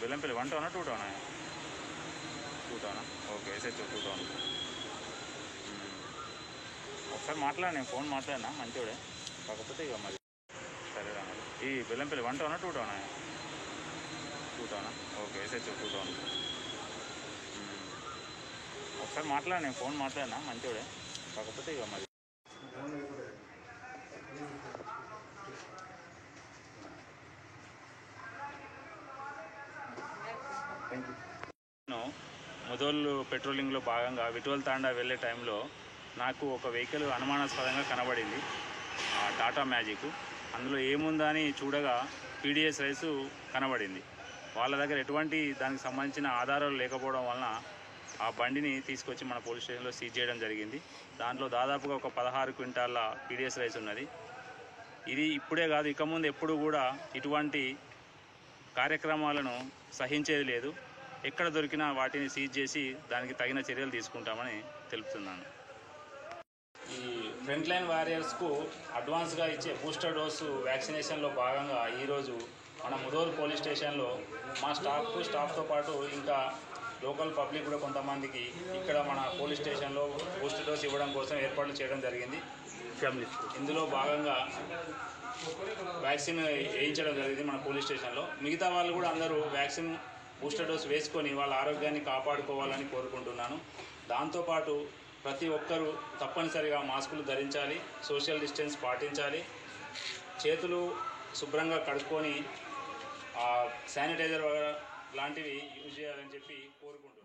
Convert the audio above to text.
బెల్లంపల్లి 1 టౌనా 2 టౌనా? 2 టౌనా? Okay, SHO 2 town. ఒకసారి మాట్లాడి, నేను ఫోన్ మాట్లాడినా మంచివాడే, కాకపోతే ఇక మరి సరేరా. మరి ఈ బెల్లంపల్లి 1 టౌనా 2 టౌనా? 2 టౌనా? Okay, SHO 2 town. ఒకసారి మాట్లాడి, నేను ఫోన్ మాట్లాడినా మంచివాడే, కాకపోతే ఇక మరి నేను ముదోళ్ళు పెట్రోలింగ్లో భాగంగా విఠోల్ తాండా వెళ్ళే టైంలో నాకు ఒక వెహికల్ అనుమానాస్పదంగా కనబడింది, టాటా మ్యాజిక్. అందులో ఏముందా అని చూడగా PDS రైస్ కనబడింది. వాళ్ళ దగ్గర ఎటువంటి దానికి సంబంధించిన ఆధారాలు లేకపోవడం వలన ఆ బండిని తీసుకొచ్చి మన పోలీస్ స్టేషన్లో సీజ్ చేయడం జరిగింది. దాంట్లో దాదాపుగా ఒక 16 క్వింటాల PDS రైస్ ఉన్నది. ఇది ఇప్పుడే కాదు, ఇక ముందు ఎప్పుడు కూడా ఇటువంటి కార్యక్రమాలను సహించేది లేదు. ఎక్కడ దొరికినా వాటిని సీజ్ చేసి దానికి తగిన చర్యలు తీసుకుంటామని తెలుపుతున్నాను. ఈ ఫ్రంట్ లైన్ వారియర్స్కు అడ్వాన్స్గా ఇచ్చే బూస్టర్ డోసు వ్యాక్సినేషన్లో భాగంగా ఈరోజు మన ముదోల్ పోలీస్ స్టేషన్లో మా స్టాఫ్తో పాటు ఇంకా లోకల్ పబ్లిక్ కూడా కొంతమందికి ఇక్కడ మన పోలీస్ స్టేషన్లో బూస్టర్ డోస్ ఇవ్వడం కోసం ఏర్పాట్లు చేయడం జరిగింది. ఇందులో భాగంగా వ్యాక్సిన్ వేయించడం జరిగింది మన పోలీస్ స్టేషన్లో. మిగతా వాళ్ళు కూడా అందరూ వ్యాక్సిన్ బూస్టర్ డోస్ వేసుకొని వాళ్ళ ఆరోగ్యాన్ని కాపాడుకోవాలని కోరుకుంటున్నాను. దాంతోపాటు ప్రతి ఒక్కరూ తప్పనిసరిగా మాస్కులు ధరించాలి, సోషల్ డిస్టెన్స్ పాటించాలి, చేతులు శుభ్రంగా కడుక్కొని శానిటైజర్ లాంటివి యూజ్ చేయాలని చెప్పి కోరుకుంటున్నాను.